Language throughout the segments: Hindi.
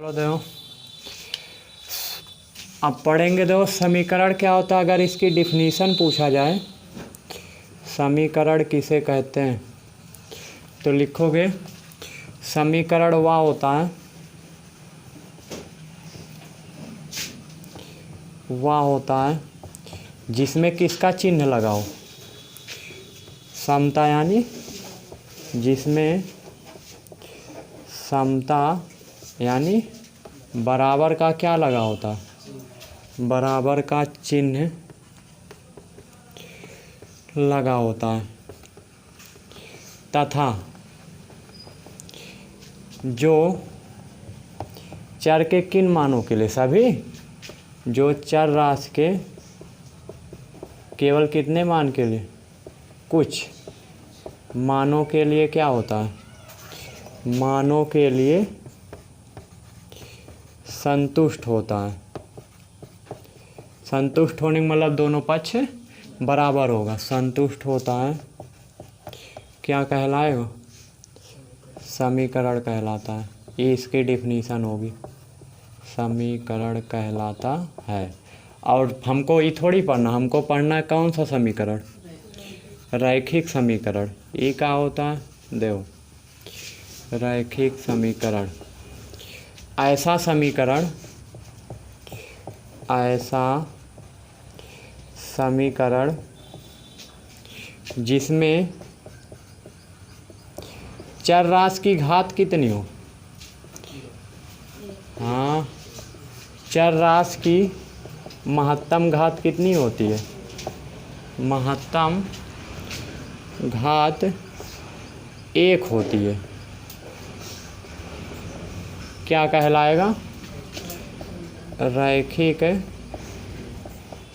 चलो देखो, अब पढ़ेंगे। देखो समीकरण क्या होता है अगर इसकी डिफिनीशन पूछा जाए, समीकरण किसे कहते हैं, तो लिखोगे समीकरण वह होता है, जिसमें किसका चिन्ह लगाओ, समता, यानी जिसमें समता यानी बराबर का क्या लगा होता है, बराबर का चिन्ह लगा होता है, तथा जो चर के किन मानों के लिए, सभी जो चर राशि के केवल कितने मान के लिए, कुछ मानों के लिए क्या होता है, मानों के लिए संतुष्ट होता है। संतुष्ट होने का मतलब दोनों पक्ष बराबर होगा, संतुष्ट होता है, क्या कहलाएगा, समीकरण कहलाता है। ये इसकी डिफिनीशन होगी, समीकरण कहलाता है। और हमको ये थोड़ी पढ़ना, हमको पढ़ना है कौन सा समीकरण, रैखिक समीकरण। ये क्या होता है, देखो रैखिक समीकरण ऐसा समीकरण जिसमें चर राशि की घात कितनी हो, हाँ, चर राशि की महत्तम घात कितनी होती है, महत्तम घात 1 होती है, क्या कहलाएगा, रैखिक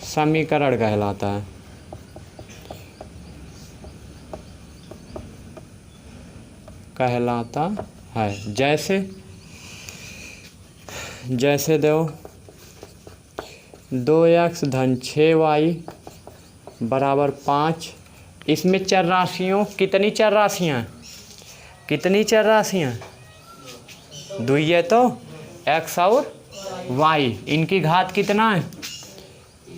समीकरण कहलाता है। जैसे दो 2x धन 6y बराबर 5। इसमें चर राशियों कितनी चर राशियाँ हैं, कितनी चर राशियाँ, दुई है तो x और y, इनकी घात कितना है,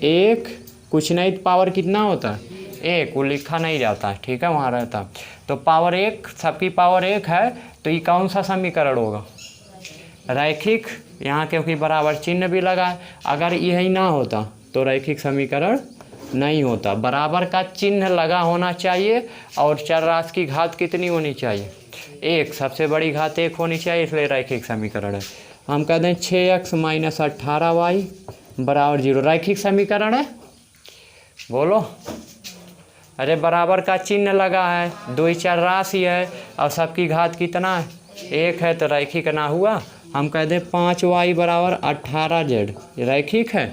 1, कुछ नहीं पावर कितना होता है 1, वो लिखा नहीं जाता है, ठीक है, वहाँ रहता है। तो पावर 1, सबकी पावर 1 है, तो ये कौन सा समीकरण होगा, रैखिक। यहाँ क्योंकि बराबर चिन्ह भी लगा है, अगर यही ना होता तो रैखिक समीकरण नहीं होता। बराबर का चिन्ह लगा होना चाहिए और चर राशि की घात कितनी होनी चाहिए, 1, सबसे बड़ी घात 1 होनी चाहिए, इसलिए रैखिक समीकरण है। हम कहते हैं 6x - 18y बराबर 0, रैखिक समीकरण है, बोलो। अरे बराबर का चिन्ह लगा है, 2 चर राशि है और सबकी घात कितना है, 1 है, तो रैखिक ना हुआ। हम कहते हैं 5y बराबर 18z, ये रैखिक है,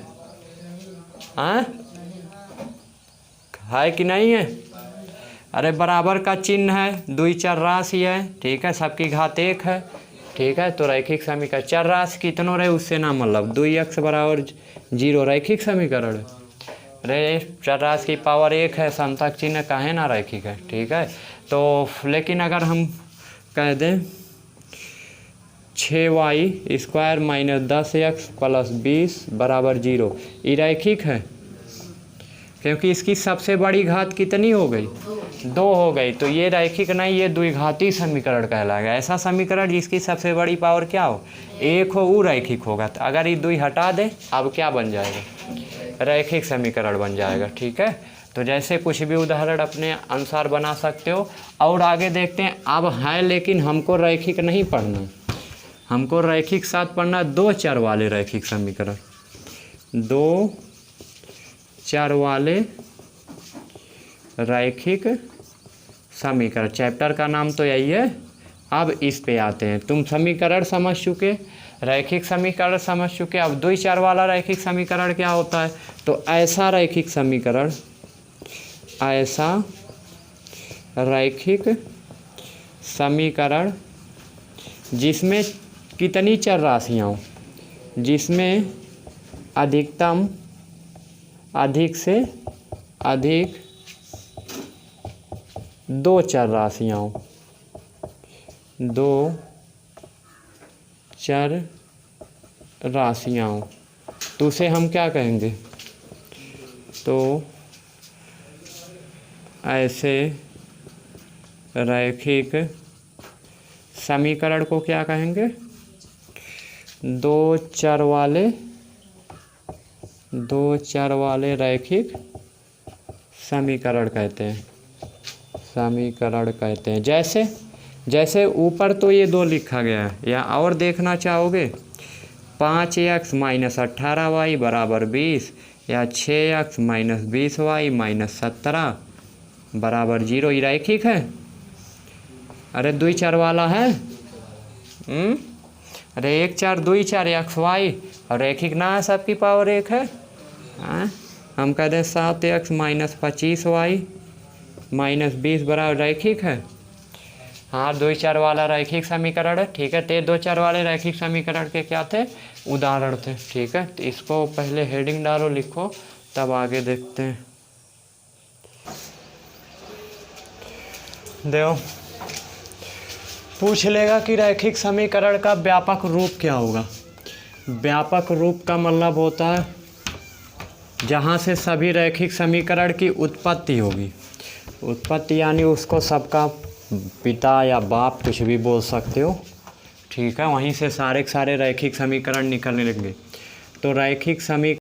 हाँ है कि नहीं है। अरे बराबर का चिन्ह है, 2 चर राशि है, ठीक है, सबकी घात 1 है, ठीक है, तो रैखिक समीकरण। चर राशि कितनों रहे उससे ना मतलब, 2x बराबर 0 रैखिक समीकरण है। अरे चर राशि की पावर 1 है, समतक चिन्ह काहे ना रैखिक है, ठीक है। तो लेकिन अगर हम कह दें 6y स्क्वायर - 10x + 20 बराबर 0, ये रैखिक है, क्योंकि इसकी सबसे बड़ी घात कितनी हो गई, 2 हो गई, तो ये रैखिक नहीं, ये द्विघाती समीकरण कहलाएगा। ऐसा समीकरण जिसकी सबसे बड़ी पावर क्या हो, 1 हो, वो रैखिक होगा। तो अगर ये 2 हटा दे, अब क्या बन जाएगा, रैखिक समीकरण बन जाएगा, ठीक है। तो जैसे कुछ भी उदाहरण अपने अनुसार बना सकते हो। और आगे देखते हैं, अब है लेकिन हमको रैखिक नहीं पढ़ना, हमको रैखिक साथ पढ़ना 2 चर वाले रैखिक समीकरण, 2 चर वाले रैखिक समीकरण। चैप्टर का नाम तो यही है। अब इस पे आते हैं, तुम समीकरण समझ चुके, रैखिक समीकरण समझ चुके, अब 2 चर वाला रैखिक समीकरण क्या होता है। तो ऐसा रैखिक समीकरण, ऐसा रैखिक समीकरण जिसमें कितनी चर राशियाँ हो, जिसमें अधिकतम अधिक से अधिक 2 चर राशियाँ हो, 2 चर राशियाँ हो तो उसे हम क्या कहेंगे? तो ऐसे रैखिक समीकरण को क्या कहेंगे? दो चर वाले रैखिक समीकरण कहते हैं। जैसे ऊपर तो ये 2 लिखा गया है, या और देखना चाहोगे? 5x - 18y = 20 या 6x - 20y - 17 = 0, ये रैखिक है? अरे 2 चर वाला है। अरे 1 4 2 4 x y और रैखिक ना है, सबकी पावर 1 है। हम कह दें 7x - 25y - 20 बराबर रैखिक है। हाँ, 2 चर वाला रैखिक समीकरण है। ठीक है, तो 2 चर वाले रैखिक समीकरण के क्या थे? उदाहरण थे। ठीक है, तो इसको पहले हेडिंग डालो, लिखो, तब आगे देखते हैं। देखो, पूछ लेगा कि रैखिक समीकरण का व्यापक रूप क्या होगा। व्यापक रूप का मतलब होता है जहाँ से सभी रैखिक समीकरण की उत्पत्ति होगी। उत्पत्ति यानी उसको सबका पिता या बाप कुछ भी बोल सकते हो। ठीक है, वहीं से सारे के सारे रैखिक समीकरण निकलने लगेंगे। तो रैखिक समीकरण